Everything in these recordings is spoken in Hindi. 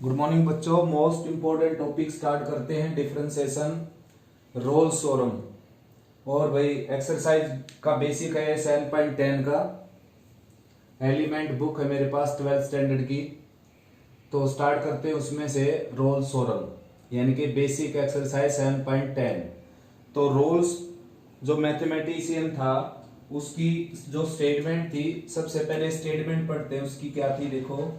गुड मॉर्निंग बच्चों। मोस्ट इंपोर्टेंट टॉपिक स्टार्ट करते हैं, डिफरेंशिएशन, रोल्स थ्योरम। और भाई एक्सरसाइज का बेसिक है 7.10 का। एलिमेंट बुक है मेरे पास 12th स्टैंडर्ड की। तो स्टार्ट करते हैं उसमें से रोल्स थ्योरम, यानी कि बेसिक एक्सरसाइज 7.10। तो रोल्स जो मैथमेटिशियन था उसकी जो स्टेटमेंट थी, सबसे पहले स्टेटमेंट पढ़ते हैं उसकी क्या थी। देखो,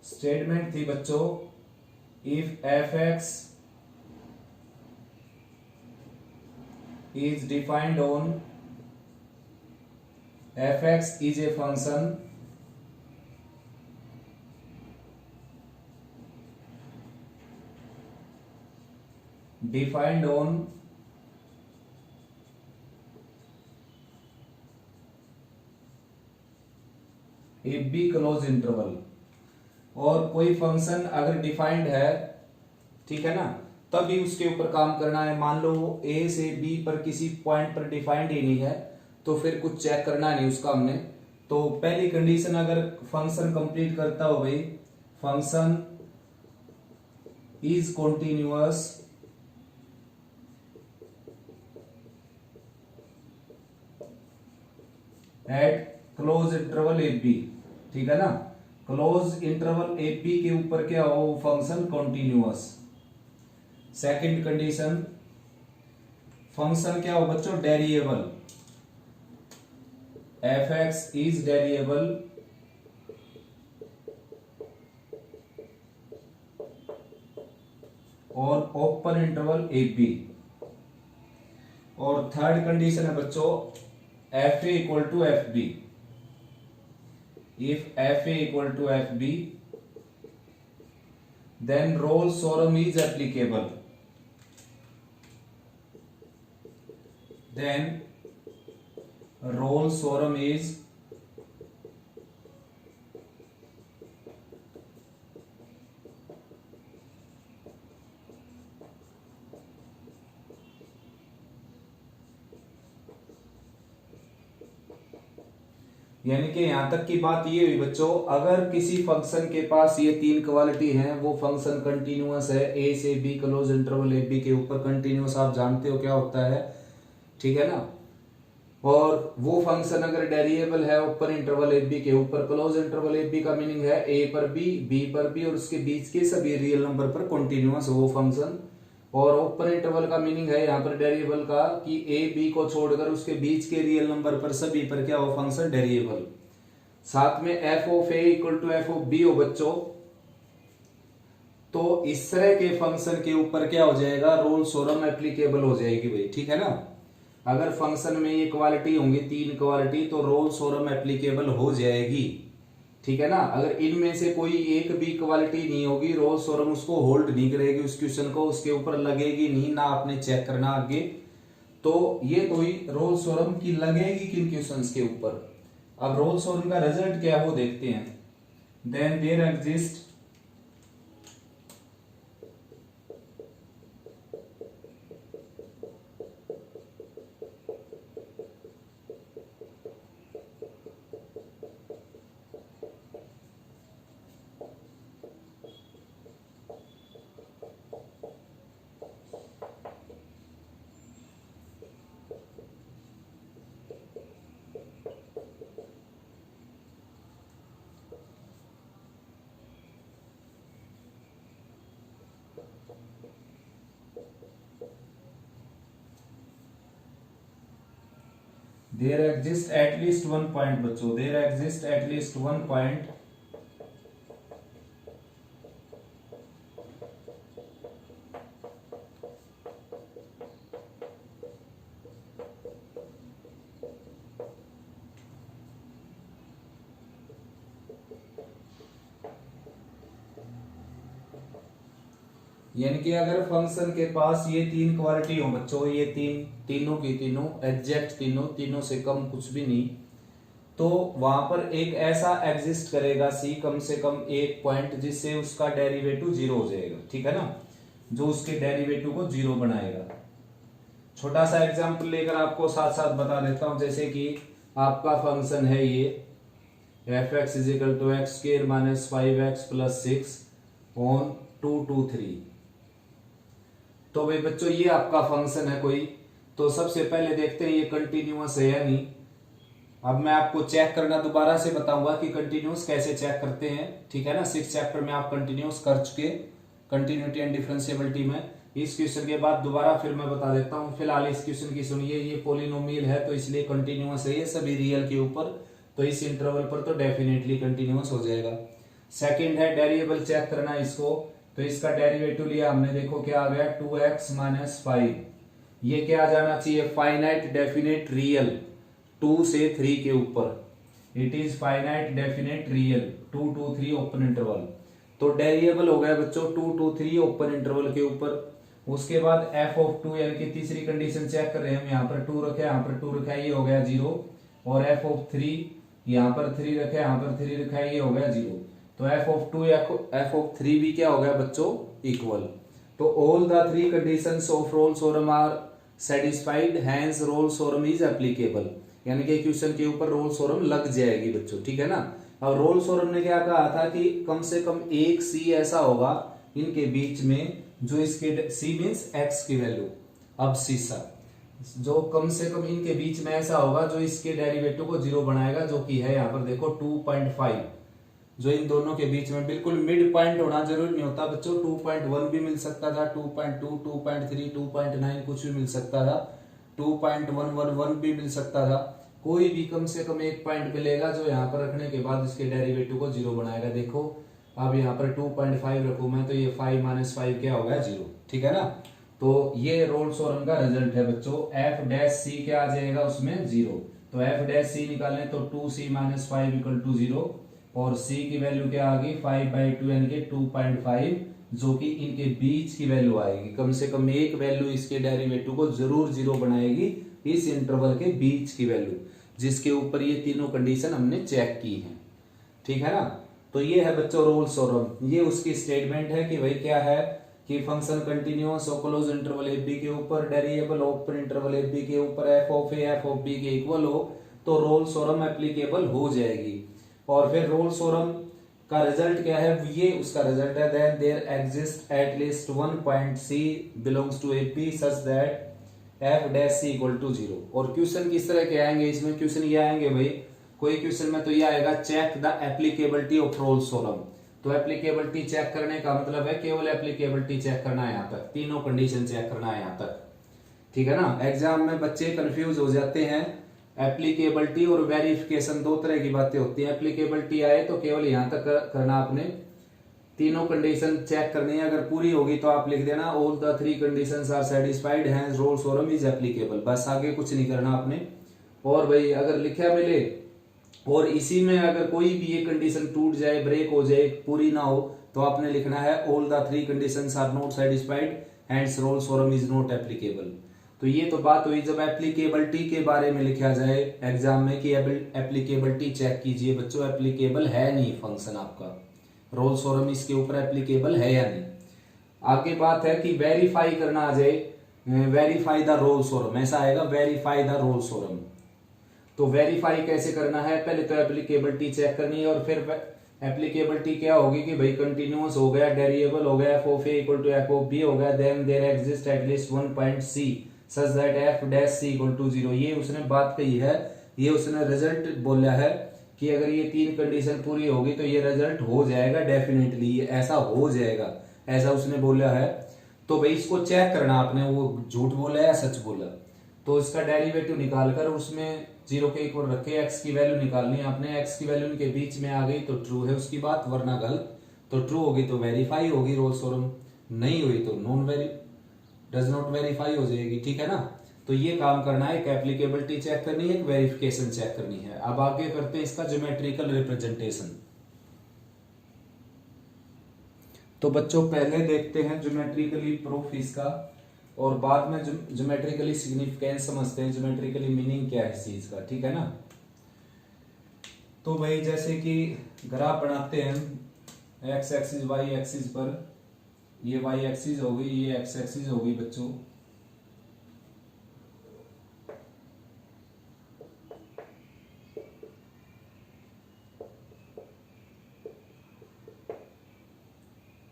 स्टेटमेंट थी बच्चों, if F X is defined on F X is a function defined on A B close interval. और कोई फंक्शन अगर डिफाइंड है, ठीक है ना, तभी उसके ऊपर काम करना है। मान लो ए से बी पर किसी पॉइंट पर डिफाइंड ही नहीं है, तो फिर कुछ चेक करना नहीं उसका हमने। तो पहली कंडीशन, अगर फंक्शन कंप्लीट करता हो भाई, function is continuous at close interval A B, ठीक है ना। क्लोज इंटरवल ए बी के ऊपर क्या हो, function continuous. Second condition, function क्या हो बच्चों, derivable. F X is derivable और ओपन इंटरवल ए बी। और थर्ड कंडीशन है बच्चों, F A equal to F B. If F A equal to F B, then Rolle's theorem is applicable. Then Rolle's theorem is यानी कि यहां तक की बात ये हुई बच्चों, अगर किसी फंक्शन के पास ये तीन क्वालिटी हैं, वो फंक्शन कंटिन्यूअस है, ए से B close interval A B के ऊपर। कंटिन्यूअस आप जानते हो क्या होता है, ठीक है ना। और वो फंक्शन अगर डेरिएबल है ओपन इंटरवल ए बी के ऊपर, क्लोज इंटरवल ए बी का मीनिंग है ए पर बी पर बी और उसके बीच के सभी रियल नंबर पर कंटिन्यूअस वो फंक्शन। और ओपन इंटरवल का मीनिंग है यहाँ पर डेरिएबल का कि ए बी को छोड़कर उसके बीच के रियल नंबर पर सभी पर क्या हो, फंक्शन डेरिएबल। साथ में F of A equal to F of B हो बच्चों, तो इस तरह के फंक्शन के ऊपर क्या हो जाएगा, रोल्स थ्योरम एप्लीकेबल हो जाएगी भाई, ठीक है ना। अगर फंक्शन में ये क्वालिटी होंगी, तीन क्वालिटी, तो रोल्स थ्योरम एप्लीकेबल हो जाएगी, ठीक है ना। अगर इनमें से कोई एक भी क्वालिटी नहीं होगी, रोल्स थ्योरम उसको होल्ड नहीं करेगी, उस क्वेश्चन को उसके ऊपर लगेगी नहीं, ना आपने चेक करना आगे। तो ये तो ही रोल्स थ्योरम की लगेगी किन क्वेश्चंस के ऊपर। अब रोल्स थ्योरम का रिजल्ट क्या है वो देखते हैं। Then there exist there exists at least one point बच्चों, there exists at least one point यानी कि अगर फंक्शन के पास ये तीन क्वालिटी हो बच्चों, ये तीनों की तीनों एग्जैक्ट तीनों से कम कुछ भी नहीं, तो वहां पर एक ऐसा एग्जिस्ट करेगा सी, कम से कम एक पॉइंट, जिससे उसका डेरिवेटिव जीरो हो जाएगा, ठीक है ना, जो उसके डेरिवेटिव को जीरो बनाएगा। छोटा सा एग्जांपल लेकर आपको साथ साथ बता देता हूं, जैसे कि आपका फंक्शन है ये F X is equal to X square minus 5x plus 6 on 2 2 3। तो भाई बच्चों ये आपका फंक्शन है कोई। तो सबसे पहले देखते हैं ये कंटिन्यूअस है या नहीं। अब मैं आपको चेक करना दोबारा से बताऊंगा कि कंटिन्यूअस कैसे चेक करते हैं, ठीक है ना। 6 चैप्टर में आप कंटिन्यूअस कर चुके कंटिन्यूटी एंड डिफरेंशिएबिलिटी में। इस क्वेश्चन के बाद दोबारा फिर मैं बता देता हूं। फिलहाल इस क्वेश्चन की सुनिए। ये पॉलिनोमियल है तो इसलिए कंटिन्यूअस है, ये सभी रियल के ऊपर, तो इस इंटरवल पर तो डेफिनेटली कंटिन्यूअस हो जाएगा। सेकंड है डेरिवेबल चेक करना इसको। तो इसका डेरिवेटिव लिया हमने, देखो क्या आ गया 2x माइनस 5। ये क्या आ जाना चाहिए, फाइनाइट डेफिनेट रियल 2 से 3 के ऊपर। It is finite definite real 2 to 3 open interval. तो डेरिवेबल हो गया बच्चों 2 to 3 ओपन इंटरवल के ऊपर। उसके बाद f ऑफ 2 यानी कि तीसरी कंडीशन चेक कर रहे हैं हम। यहाँ पर 2 रखे, यहाँ पर 2 रखा है, ये हो गया 0। और f ऑफ 3 यहाँ पर 3 रखे, यहाँ पर 3 रखा है, ये हो गया 0। तो f ऑफ 2 f ऑफ 3 भी क्या हो गया बच्चों, इक्वल। तो all the 3 conditions of Rolle's theorem are satisfied, hence Rolle's theorem is applicable. यानी कि क्वेश्चन के ऊपर रोल्स थ्योरम लग जाएगी बच्चों, ठीक है ना। अब रोल्स थ्योरम ने क्या कहा था कि कम से कम एक सी ऐसा होगा इनके बीच में जो इसके सी मींस एक्स की वैल्यू, अब सीसा जो कम से कम इनके बीच में ऐसा होगा जो इसके डेरिवेटिव को 0 बनाएगा, जो कि है यहाँ पर देखो 2.5। जो इन दोनों के बीच में बिल्कुल मिड पॉइंट होना जरूरी नहीं होता बच्चों। 2.1 भी मिल सकता था, 2.2, 2.3, 2.9 कुछ भी मिल सकता था, 2.111 भी मिल सकता था। कोई भी कम से कम एक पॉइंट मिलेगा जो यहाँ पर रखने के बाद इसके डेरिवेटिव को 0 बनाएगा। देखो अब यहाँ पर 2.5 रखूं मैं तो ये 5 माइनस 5 क्या हो गया 0, ठीक है ना। तो ये रोल्स थ्योरम का रिजल्ट है बच्चों। एफ डैश सी क्या आ जाएगा उसमें 0। तो एफ डैश सी निकालें तो 2c माइनस 5 इक्वल टू 0। और c की वैल्यू क्या आ गई 5/2 यानी कि 2.5, जो कि इनके बीच की वैल्यू आएगी। कम से कम एक वैल्यू इसके डेरिवेटिव को जरूर 0 बनाएगी, इस इंटरवल के बीच की वैल्यू जिसके ऊपर ये तीनों कंडीशन हमने चेक की है, ठीक है ना। तो ये है बच्चों रोल्स थ्योरम। ये उसकी स्टेटमेंट है कि भाई क्या है कि फंक्शन कंटिन्यूअस और क्लोज इंटरवल ए बी के ऊपर, derivable open interval A B के ऊपर F of A F of B के इक्वल हो तो रोल्स थ्योरम एप्लीकेबल हो जाएगी। और फिर रोल्स थ्योरम का रिजल्ट क्या है, ये उसका रिजल्ट है then there exist at least one point C belongs to A B such that F dash C equal to 0। और क्वेश्चन किस तरह के आएंगे इसमें, क्वेश्चन ये आएंगे भाई कोई क्वेश्चन में तो ये आएगा check the applicability of Rolle's theorem. तो एप्लीकेबिलिटी चेक करने का मतलब है केवल एप्लीकेबिलिटी चेक करना है, यहाँ तक तीनों कंडीशन चेक करना है यहाँ तक, ठीक है ना। एग्जाम में बच्चे कंफ्यूज हो जाते हैं। एप्लीकेबिलिटी और वेरिफिकेशन दो तरह की बातें होती है। एप्लीकेबिलिटी आए तो केवल यहाँ तक करना, आपने तीनों कंडीशन चेक करनी है। अगर पूरी होगी तो आप लिख देना all the 3 conditions are satisfied hence Rolle's theorem is applicable, बस आगे कुछ नहीं करना आपने। और भाई अगर लिखा मिले और इसी में अगर कोई भी ये कंडीशन टूट जाए, ब्रेक हो जाए, पूरी ना हो, तो आपने लिखना है all the 3 conditions are not satisfied hence Rolle's theorem is not applicable. तो ये तो बात हुई जब एप्लीकेबिलिटी के बारे में लिखा जाए एग्जाम में कि एप्लीकेबिलिटी चेक कीजिए बच्चों, एप्लीकेबल है नहीं फंक्शन आपका, रोल्स थ्योरम इसके ऊपर एप्लीकेबल है या नहीं। आगे बात है कि वेरीफाई करना आ जाए, वेरीफाई द रोल्स थ्योरम, ऐसा आएगा वेरीफाई द रोल्स थ्योरम। तो वेरीफाई कैसे करना है, पहले तो एप्लीकेबिलिटी चेक करनी है और फिर एप्लीकेबिलिटी क्या होगी कि भाई कंटिन्यूअस हो गया, डेरिवेबल हो गया, F of A equal to F of B हो गया, then there exist at least one point C such that F dash C equal to 0। ये उसने बात कही है, ये उसने रिजल्ट बोला है कि अगर ये 3 कंडीशन पूरी होगी तो ये रिजल्ट हो जाएगा डेफिनेटली, ये ऐसा हो जाएगा, ऐसा उसने बोला है। तो भाई इसको चेक करना आपने, वो झूठ बोला या सच बोला। तो इसका डेरिवेटिव निकालकर उसमें 0 के इक्वल रखे एक्स की वैल्यू निकालनी है आपने। एक्स की वैल्यू इनके बीच में आ गई तो ट्रू है उसकी बात, वरना गलत। तो ट्रू होगी तो वेरीफाई होगी रोल्स थ्योरम, नहीं हुई तो नॉन डज नॉट वेरीफाई हो जाएगी, ठीक है ना। तो ये काम करना है, एक एप्लीकेबिलिटी चेक करनी है, एक वेरिफिकेशन चेक करनी है। अब आगे करते हैं इसका ज्योमेट्रिकल रिप्रेजेंटेशन। तो बच्चों पहले देखते हैं ज्योमेट्रिकली प्रूफ इसका और बाद में ज्योमेट्रिकली सिग्निफिकेंस समझते हैं, ज्योमेट्रिकली मीनिंग क्या है इस चीज का, ठीक है ना। तो भाई जैसे कि ग्राफ बनाते हैं, एक्स एक्सिस वाई एक्सिस पर, ये वाई एक्सिस होगी, ये एक्स एक्सिस होगी बच्चों।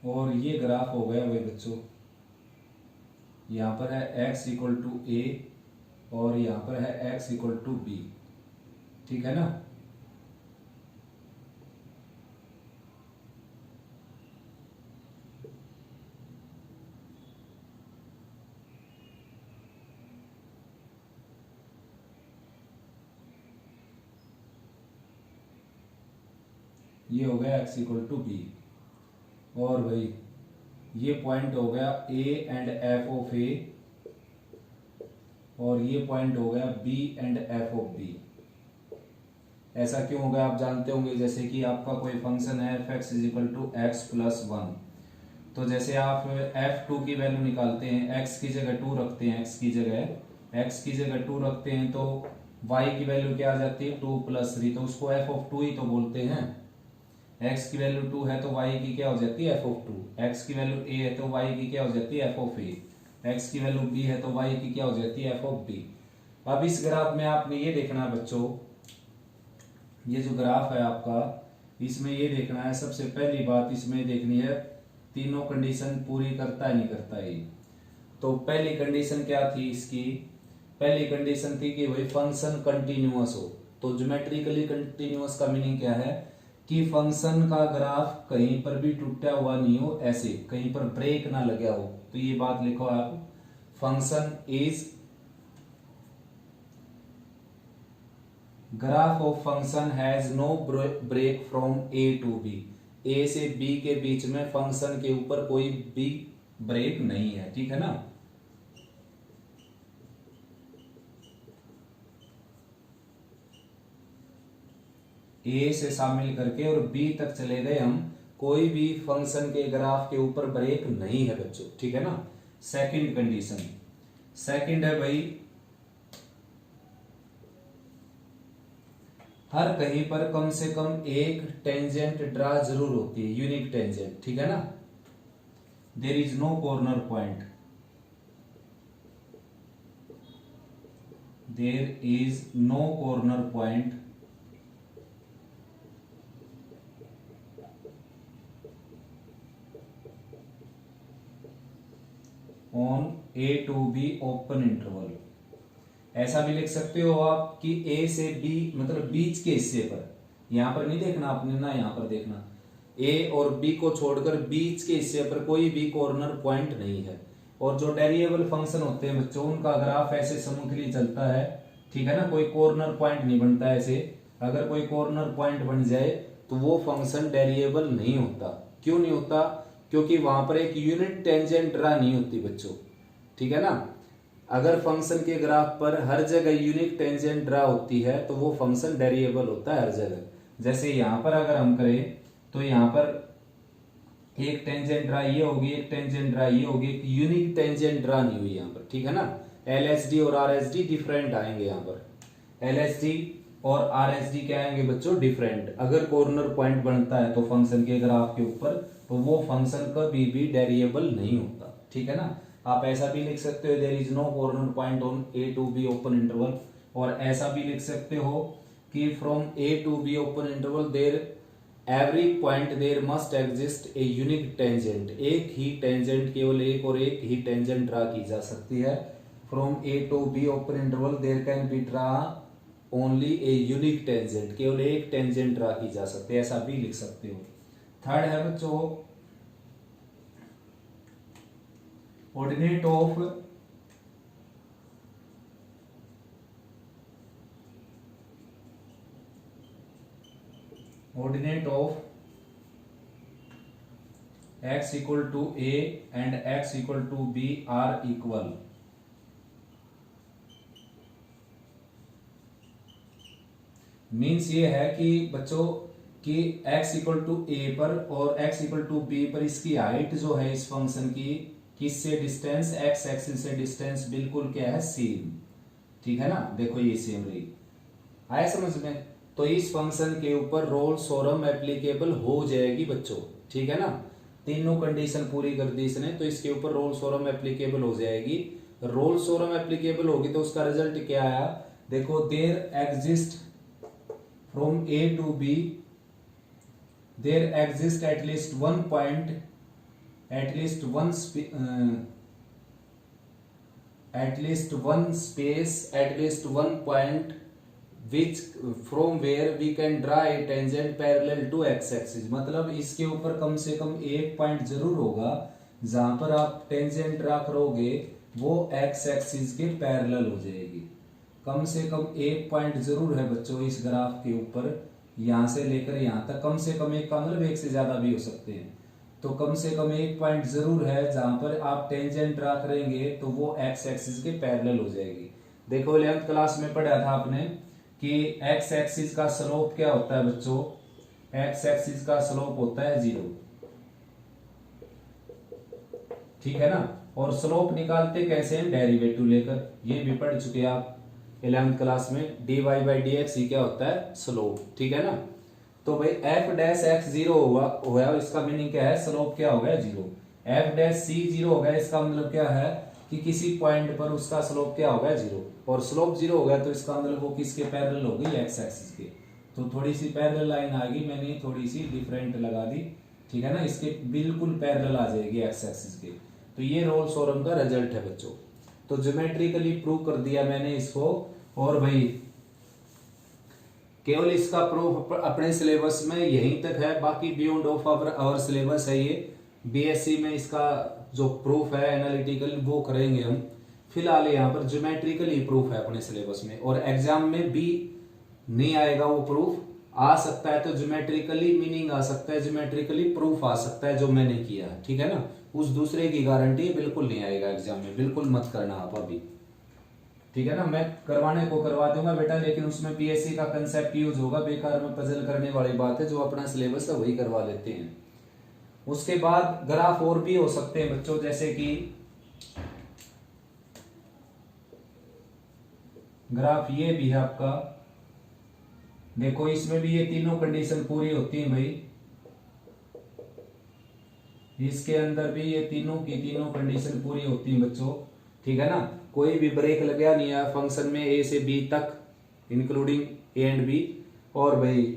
और ये ग्राफ हो गया भाई बच्चों, यहाँ पर है x इक्वल टू ए और यहाँ पर है x इक्वल टू बी, ठीक है ना। ये हो गया x इक्वल टू बी, और भाई ये पॉइंट हो गया a and f of a, और ये पॉइंट हो गया b and f of b। ऐसा क्यों हो गया आप जानते होंगे, जैसे कि आपका कोई फंक्शन है f(x is equal to X plus one), तो जैसे आप f2 की वैल्यू निकालते हैं, x की जगह 2 रखते हैं, x की जगह 2 रखते हैं, तो y की वैल्यू क्या आ जाती है 2 प्लस 3, तो उसको f ऑफ 2 ही तो बोलते हैं। x की वैल्यू 2 है तो y की क्या हो जाती है f ऑफ 2, x की वैल्यू a है तो y की क्या हो जाती है f ऑफ a, x की वैल्यू b है तो y की क्या हो जाती है f ऑफ b। अब इस ग्राफ में आपने ये देखना है बच्चों, ये जो ग्राफ है आपका, इसमें ये देखना है, सबसे पहली बात इसमें देखनी है तीनों कंडीशन पूरी करता है नहीं करता है। तो पहली कंडीशन क्या थी इसकी, पहली कंडीशन थी कि भाई फंक्शन कंटिन्यूअस हो। तो ज्योमेट्रिकली कंटिन्यूअस का मीनिंग क्या है कि फंक्शन का ग्राफ कहीं पर भी टूटा हुआ नहीं हो, ऐसे कहीं पर ब्रेक ना लगा हो। तो ये बात लिखो आप, function is graph of function has no break from A to B, A से बी के बीच में फंक्शन के ऊपर कोई भी ब्रेक नहीं है, ठीक है ना। ए से शामिल करके और बी तक चले गए हम, कोई भी फंक्शन के ग्राफ के ऊपर ब्रेक नहीं है बच्चों, ठीक है ना। सेकंड कंडीशन, सेकंड है भाई हर कहीं पर कम से कम एक टेंजेंट ड्रा जरूर होती है, यूनिक टेंजेंट, ठीक है ना। There is no corner point, there is no corner point on A to B open interval. ऐसा भी लिख सकते हो आप कि ए से बी मतलब बीच के हिस्से पर, यहां पर नहीं देखना आपने ना, यहां पर देखना ए और बी को छोड़कर बीच के हिस्से पर कोई भी कॉर्नर पॉइंट नहीं है। और जो डेरिएबल फंक्शन होते हैं बच्चों, उनका ग्राफ ऐसे स्मूथली चलता है, ठीक है ना, कोई कॉर्नर पॉइंट नहीं बनता ऐसे। अगर कोई कॉर्नर पॉइंट बन जाए तो वो फंक्शन डेरिएबल नहीं होता। क्यों नहीं होता, क्योंकि वहां पर एक यूनिट टेंजेंट ड्रा नहीं होती बच्चों, ठीक है ना। अगर फंक्शन के ग्राफ पर हर जगह यूनिक टेंजेंट ड्रा होती है तो वो फंक्शन डेरिएबल होता है हर जगह। जैसे यहां पर अगर हम करें तो यहां पर एक टेंजेंट ड्रा ये होगी, एक टेंजेंट ड्रा ये होगी, एक यूनिक टेंजेंट ड्रा नहीं हुई यहां पर, ठीक है ना। एलएसडी और आरएसडी डिफरेंट आएंगे यहाँ पर, एलएसडी और आरएसडी क्या आएंगे बच्चों, डिफरेंट। अगर कॉर्नर पॉइंट बनता है तो फंक्शन के ग्राफ के ऊपर, तो वो फंक्शन कभी भी डेरिएबल नहीं होता, ठीक है ना। आप ऐसा भी लिख सकते हो there is no corner point on A to B open interval, और ऐसा भी लिख सकते हो कि from A to B open interval there every point there must exist a unique tangent. एक ही टेंजेंट, केवल एक और एक ही टेंजेंट ड्रा की जा सकती है। From A to B open interval there can be draw only a unique tangent, केवल एक टेंजेंट ड्रा की जा सकती है, ऐसा भी लिख सकते हो। थर्ड है बच्चों ordinate of x equal to a and x equal to b are equal। Means ये है कि बच्चों कि x इक्वल टू a पर और x इक्वल टू b पर इसकी हाइट जो है इस फंक्शन की, किससे डिस्टेंस, x एक्सिस से डिस्टेंस बिल्कुल क्या है, सेम, ठीक है ना। देखो ये सेम रही, आया समझ में। तो इस फंक्शन के ऊपर रोल्स थ्योरम एप्लीकेबल हो जाएगी बच्चों, ठीक है ना। तीनों कंडीशन पूरी कर दी इसने, तो इसके ऊपर रोल्स थ्योरम एप्लीकेबल हो जाएगी। रोल्स थ्योरम एप्लीकेबल होगी तो उसका रिजल्ट क्या आया, देखो there exist from A to B there exist at least one point at least one point which from where we can draw a tangent parallel to x axis, मतलब इसके ऊपर कम से कम एक पॉइंट जरूर होगा जहां पर आप टेंजेंट ड्रा करोगे वो x एक्सिस के पैरेलल हो जाएगी। कम से कम एक पॉइंट जरूर है बच्चों इस ग्राफ के ऊपर, यहां से लेकर यहां तक कम से कम एक का मतलब एक से ज्यादा भी हो सकते हैं, तो कम से कम एक पॉइंट जरूर है जहां पर आप टेंजेंट ड्रा करेंगे तो वो x एक्सिस के पैरेलल हो जाएगी। देखो 11th क्लास में पढ़ा था आपने कि x एक्सिस का स्लोप क्या होता है बच्चों, x एक्सिस का स्लोप होता है 0, ठीक है ना। और स्लोप निकालते कैसे हैं, डेरिवेटिव लेकर, ये भी पढ़ चुके हैं आप 11th क्लास में। dy बाई डी एक्स ही क्या होता है, स्लोप, ठीक है ना। तो भाई f डैश x 0 हुआ, इसका मीनिंग क्या है, स्लोप क्या हो गया 0। f डैश c 0 हो गया, इसका मतलब क्या है कि किसी पॉइंट पर उसका स्लोप क्या होगा 0, और स्लोप 0 हो गया तो इसका मतलब वो किसके पैरेलल होगी, x एक्सिस के। तो थोड़ी सी पैरेलल लाइन आ गई, मैंने थोड़ी सी डिफरेंट लगा दी, ठीक है ना, इसके बिल्कुल पैरेलल आ जाएगी x एक्सिस के। तो ये रोल्स थ्योरम का रिजल्ट है बच्चों। तो ज्योमेट्रिकली प्रूव कर दिया मैंने इसको, और भाई केवल इसका प्रूफ अपने सिलेबस में यहीं तक है, बाकी बियॉन्ड ऑफ आवर सिलेबस है ये। बीएससी में इसका जो प्रूफ है एनालिटिकल वो करेंगे हम, फिलहाल यहाँ पर ज्योमेट्रिकली प्रूफ है अपने सिलेबस में, और एग्जाम में भी नहीं आएगा वो प्रूफ, आ सकता है तो ज्योमेट्रिकली मीनिंग आ सकता है, ज्योमेट्रिकली प्रूफ आ सकता है जो मैंने किया, ठीक है ना। उस दूसरे की गारंटी बिल्कुल नहीं आएगा एग्जाम में, बिल्कुल मत करना आप अभी, ठीक है ना। मैं करवाने को करवा दूंगा बेटा, लेकिन उसमें पीएससी का कंसेप्ट यूज होगा, बेकार में पजल करने वाली बात है, जो अपना सिलेबस है वही करवा लेते हैं। उसके बाद ग्राफ और भी हो सकते हैं बच्चों, जैसे कि ग्राफ ये भी है आपका, देखो इसमें भी ये तीनों कंडीशन पूरी होती है भाई, इसके अंदर भी ये तीनों की तीनों कंडीशन पूरी होती है बच्चों, ठीक है ना। कोई भी ब्रेक लगा नहीं है फंक्शन में ए से बी तक, इंक्लूडिंग ए एंड बी, और भाई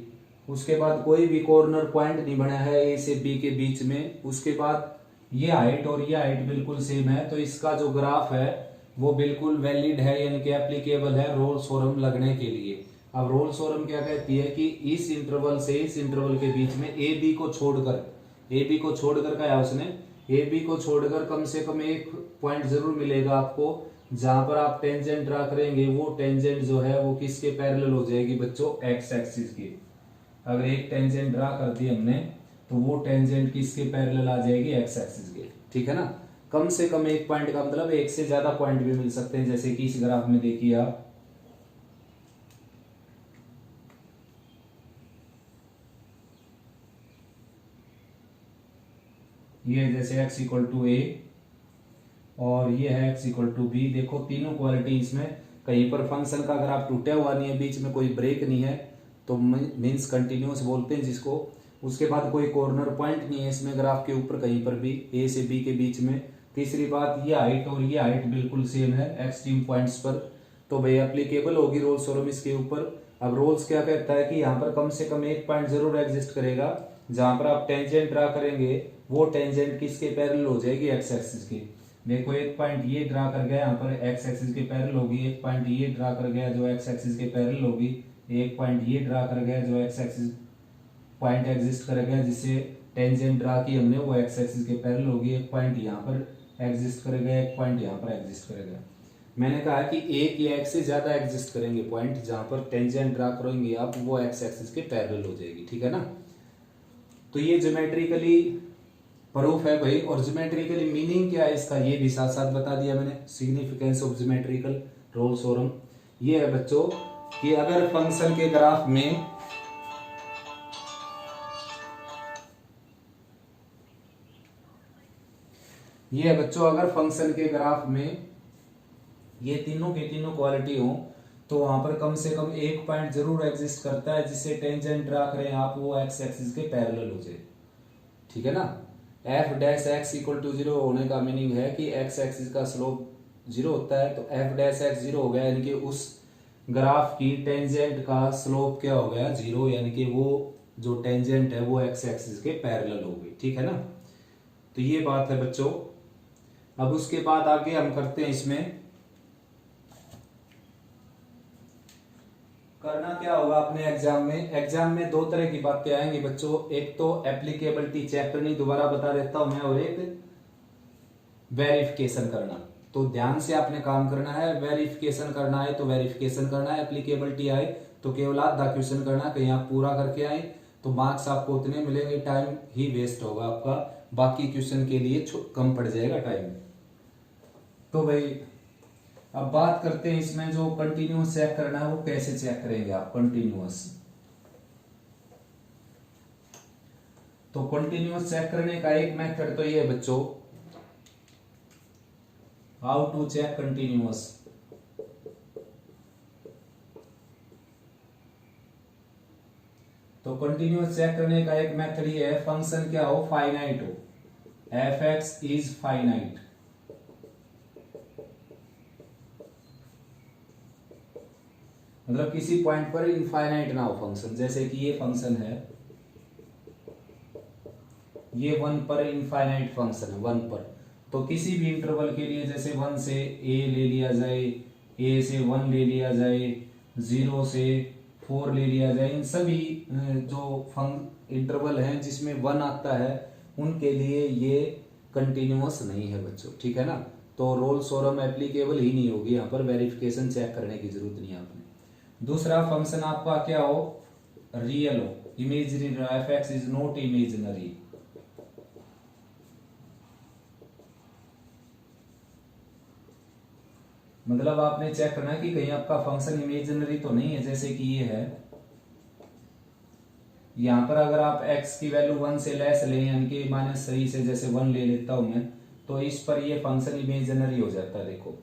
उसके बाद कोई भी कॉर्नर पॉइंट नहीं बना है ए से बी के बीच में। उसके बाद ये हाइट और ये हाइट बिल्कुल सेम है, तो इसका जो ग्राफ है वो बिल्कुल वैलिड है, यानी कि एप्लीकेबल है रोल्स थ्योरम लगने के लिए। अब रोल्स थ्योरम क्या कहती है कि इस इंटरवल से इस इंटरवल के बीच में ए बी को छोड़कर क्या है उसने, ए बी को छोड़कर कम से कम एक पॉइंट जरूर मिलेगा आपको जहां पर आप टेंजेंट ड्रा करेंगे, वो टेंजेंट जो है वो किसके पैरेलल हो जाएगी बच्चों, एक्स एक्सिस की। अगर एक टेंजेंट ड्रा कर दी हमने तो वो टेंजेंट किसके पैरेलल आ जाएगी, एक्स एक्सिस के, ठीक है ना। कम से कम एक पॉइंट का मतलब एक से ज्यादा पॉइंट भी मिल सकते हैं, जैसे कि इस ग्राफ में देखिए आप, ये जैसे x इक्वल टू ए और ये है x इक्वल टू बी। देखो तीनों क्वालिटी इसमें, कहीं पर फंक्शन का ग्राफ टूटा हुआ नहीं है, बीच में कोई ब्रेक नहीं है, तो मीन्स कंटिन्यूअस बोलते हैं जिसको। उसके बाद कोई कॉर्नर पॉइंट नहीं है इसमें ग्राफ के ऊपर कहीं पर भी, ए से बी के बीच में। तीसरी बात, ये हाइट और ये हाइट बिल्कुल सेम है एक्सट्रीम पॉइंट्स पर, तो भाई एप्लीकेबल होगी रोल्स थ्योरम इसके ऊपर। अब रोल्स क्या कहता है कि यहाँ पर कम से कम एक पॉइंट जरूर एग्जिस्ट करेगा जहां पर आप टेंजेंट ड्रा करेंगे, वो टेंजेंट किसके पैरेलल हो जाएगी, एक्स एक्सिस की। देखो एक पॉइंट ये ड्रा कर गया यहाँ पर एक्स एक्सिस के पैरेलल होगी, एक पॉइंट ये ड्रा कर गया जो एक्स एक्सिस के पैरेलल होगी, एक पॉइंट ये ड्रा कर गया जो एक्स एक्सिस पॉइंट एग्जिस्ट करेगा जिससे टेंजेंट ड्रा की हमने, वो एक्स एक्सिस के पैरेलल होगी, एक पॉइंट यहाँ पर एग्जिस्ट करेगा, एक पॉइंट यहाँ पर एग्जिस्ट करेगा। मैंने कहा कि एक या एक से ज्यादा एग्जिस्ट करेंगे पॉइंट जहां पर टेंजेंट ड्रा करेंगे आप, वो एक्स एक्सिस के पैरेलल हो जाएगी, ठीक है ना। तो ये ज्योमेट्रिकली प्रूफ है भाई, और ज्योमेट्रिकली मीनिंग क्या है इसका ये भी साथ साथ बता दिया मैंने। Significance of geometrical Rolle's theorem ये है बच्चों कि अगर फंक्शन के ग्राफ में ये है बच्चों, अगर फंक्शन के ग्राफ में ये तीनों की तीनों क्वालिटी हो तो वहां पर कम से कम एक पॉइंट जरूर एग्जिस्ट करता है जिससे टेंजेंट ड्रा करें आप, वो एक्स एक्सिस के पैरेलल हो जाए, ठीक है ना। F dash X equal to 0 होने का मीनिंग है कि एक्स एक्सिस का स्लोप 0 होता है, तो एफ डैश एक्स 0 हो गया, यानी कि उस ग्राफ की टेंजेंट का स्लोप क्या हो गया 0, यानी कि वो जो टेंजेंट है वो एक्स एक्सिस के पैरेलल हो गई, ठीक है ना। तो ये बात है बच्चों। अब उसके बाद आगे हम करते हैं, इसमें करना क्या होगा अपने एग्जाम में दो तरह की बातें आएंगी बच्चों। एक तो एप्लीकेबिलिटी चेक करनी, दोबारा बता देता हूं मैं, और एक वेरिफिकेशन करना। तो ध्यान से आपने काम करना है। वेरिफिकेशन करना है तो वेरिफिकेशन करना है, एप्लीकेबिलिटी आए तो केवल आधा क्वेश्चन करना, कहीं आप पूरा करके आए तो मार्क्स आपको उतने मिलेंगे, टाइम ही वेस्ट होगा आपका, बाकी क्वेश्चन के लिए कम पड़ जाएगा टाइम। तो भाई अब बात करते हैं इसमें जो कंटिन्यूअस चेक करना है वो कैसे चेक करेंगे आप कंटिन्यूअस। तो कंटिन्यूअस चेक करने का एक मेथड तो ये है बच्चों, हाउ टू चेक कंटिन्यूअस। तो कंटिन्यूअस चेक करने का एक मेथड ये है, फंक्शन क्या हो, फाइनाइट हो, एफ एक्स इज फाइनाइट। मतलब किसी पॉइंट पर इनफाइनाइट ना हो फंक्शन, जैसे कि ये फंक्शन है, ये 1 पर इनफाइनाइट फंक्शन है, 1 पर। तो किसी भी इंटरवल के लिए जैसे 1 से a ले लिया जाए, a से 1 ले लिया जाए, 0 से 4 ले लिया जाए, इन सभी जो इंटरवल हैं जिसमें 1 आता है उनके लिए ये कंटिन्यूअस नहीं है बच्चों, ठीक है ना। तो रोल्स थ्योरम एप्लीकेबल ही नहीं होगी यहाँ पर, वेरिफिकेशन चेक करने की जरूरत नहीं है आपने। दूसरा फंक्शन आपका क्या हो, रियल हो, imaginary, F X is not imaginary. मतलब आपने चेक करना है कि कहीं आपका फंक्शन इमेजिनरी तो नहीं है, जैसे कि ये है, यहां पर अगर आप x की वैल्यू 1 से लेस लें, यानी कि -3 से जैसे 1 ले लेता हूं मैं, तो इस पर ये फंक्शन इमेजिनरी हो जाता है। देखो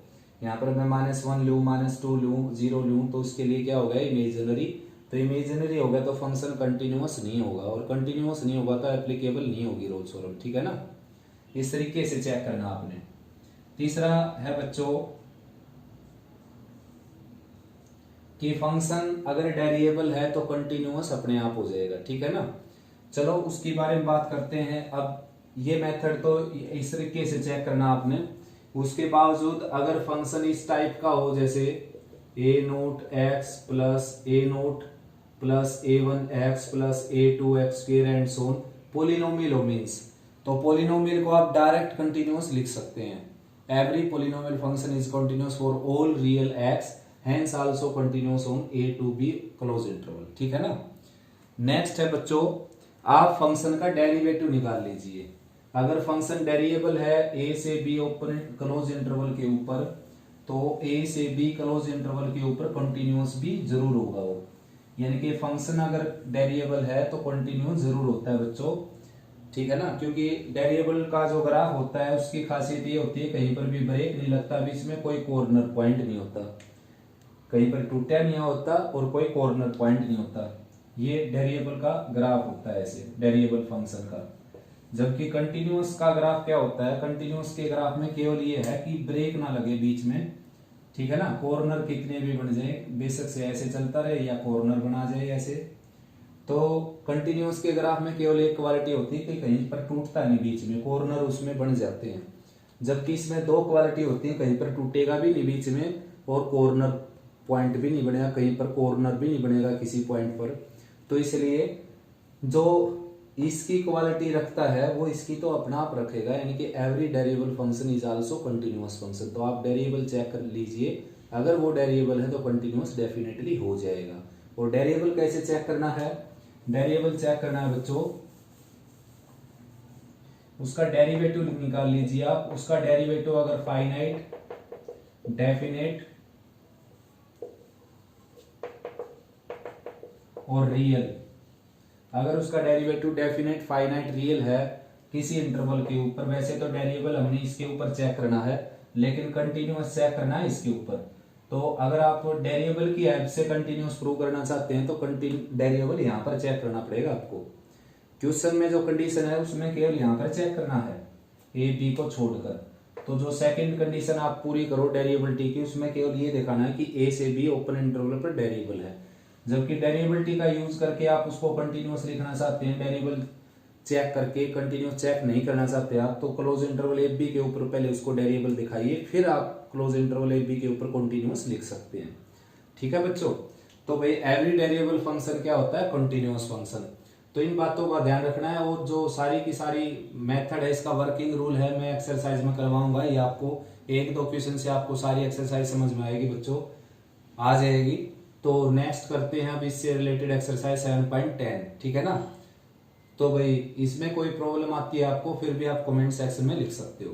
यहाँ पर मैं -1 लूं, -2 लूं, 0 लूं, तो उसके लिए क्या होगा, इमेजिनरी। तो इमेजिनरी होगा तो फंक्शन कंटिन्यूअस नहीं होगा, और कंटिन्यूअस नहीं होगा तो एप्लीकेबल नहीं होगी रोल्स थ्योरम, ठीक है ना। इस तरीके से चेक करना आपने। तीसरा है बच्चों कि फंक्शन अगर डेरिएबल है तो कंटिन्यूअस अपने आप हो जाएगा, ठीक है ना। चलो उसके बारे में बात करते हैं। अब ये मेथड तो इस तरीके से चेक करना आपने। उसके बावजूद अगर फंक्शन इस टाइप का हो, जैसे a note x plus a note plus a1 x plus a2 x square and so on, polynomial हो मीन्स, तो पोलिनोमियल को आप डायरेक्ट कंटिन्यूअस लिख सकते हैं। Every polynomial function is continuous for all real x, hence also continuous on a to b close interval, ठीक है ना। नेक्स्ट है बच्चों, आप फंक्शन का डेरिवेटिव निकाल लीजिए। अगर फंक्शन डेरिएबल है a से b ओपन क्लोज इंटरवल के ऊपर, तो a से b क्लोज इंटरवल के ऊपर कंटिन्यूअस भी जरूर होगा वो, यानी कि फंक्शन अगर डेरिएबल है तो कंटिन्यूअस जरूर होता है बच्चों, ठीक है ना। क्योंकि डेरिएबल का जो ग्राफ होता है उसकी खासियत ये होती है कहीं पर भी ब्रेक नहीं लगता, बीच में कोई कॉर्नर पॉइंट नहीं होता, कहीं पर टूटा नहीं होता और कोई कॉर्नर पॉइंट नहीं होता। ये डेरिएबल का ग्राफ होता है ऐसे, डेरिएबल फंक्शन का। जबकि कंटिन्यूअस का ग्राफ क्या होता है, कंटिन्यूअस के ग्राफ में केवल ये है कि ब्रेक ना लगे बीच में, ठीक है ना। कॉर्नर कितने भी बन जाए, बेशक से ऐसे चलता रहे या कॉर्नर बना जाए ऐसे। तो कंटिन्यूअस के ग्राफ में केवल एक क्वालिटी होती है कि कहीं पर टूटता नहीं बीच में, कॉर्नर उसमें बन जाते हैं। जबकि इसमें दो क्वालिटी होती है, कहीं पर टूटेगा भी नहीं बीच में और कॉर्नर पॉइंट भी नहीं बनेगा, कहीं पर कॉर्नर भी नहीं बनेगा किसी पॉइंट पर। तो इसलिए जो इसकी क्वालिटी रखता है वो इसकी तो अपना आप रखेगा, यानी कि every derivable function is also continuous function. तो आप डेरिएबल चेक कर लीजिए, अगर वो डेरिएबल है तो कंटिन्यूअस डेफिनेटली हो जाएगा। और डेरिएबल कैसे चेक करना है, डेरिएबल चेक करना है बच्चों, उसका डेरिवेटिव निकाल लीजिए आप। उसका डेरिवेटिव अगर फाइनाइट, डेफिनेट और रियल, अगर उसका डेरिवेटिव डेफिनेट, फाइनाइट, रियल है किसी इंटरवल के ऊपर, वैसे तो डेरिएबल हमने इसके ऊपर चेक करना है लेकिन कंटिन्यूअस चेक करना है इसके ऊपर। तो अगर आप डेरिएबल की हेल्प से कंटिन्यूअस प्रूव करना चाहते हैं तो डेरिएबल यहाँ पर चेक करना पड़ेगा आपको। क्वेश्चन में जो कंडीशन है उसमें केवल यहाँ पर चेक करना है ए बी को छोड़कर। तो जो सेकंड कंडीशन आप पूरी करो डेरिएबिलिटी की, उसमें केवल ये दिखाना है कि ए से बी ओपन इंटरवल पर डेरिएबल है। जबकि डेरिएबिलिटी का यूज करके आप उसको कंटिन्यूअस लिखना चाहते हैं, डेरिएबल चेक करके कंटिन्यूस चेक नहीं करना चाहते आप, तो क्लोज इंटरवल एफ बी के ऊपर पहले उसको डेरिएबल दिखाइए, फिर आप क्लोज इंटरवल एफ बी के ऊपर कंटिन्यूस लिख सकते हैं। ठीक है बच्चों, तो भाई एवरी डेरिएबल फंक्शन क्या होता है, कंटिन्यूस फंक्शन। तो इन बातों का ध्यान रखना है, और जो सारी की सारी मेथड है, इसका वर्किंग रूल है, मैं एक्सरसाइज में करवाऊंगा, ये आपको एक दो क्वेश्चन से आपको सारी एक्सरसाइज समझ में आएगी बच्चों, आ जाएगी। तो नेक्स्ट करते हैं अब इससे रिलेटेड एक्सरसाइज 7.10, ठीक है ना। तो भाई इसमें कोई प्रॉब्लम आती है आपको, फिर भी आप कमेंट सेक्शन में लिख सकते हो।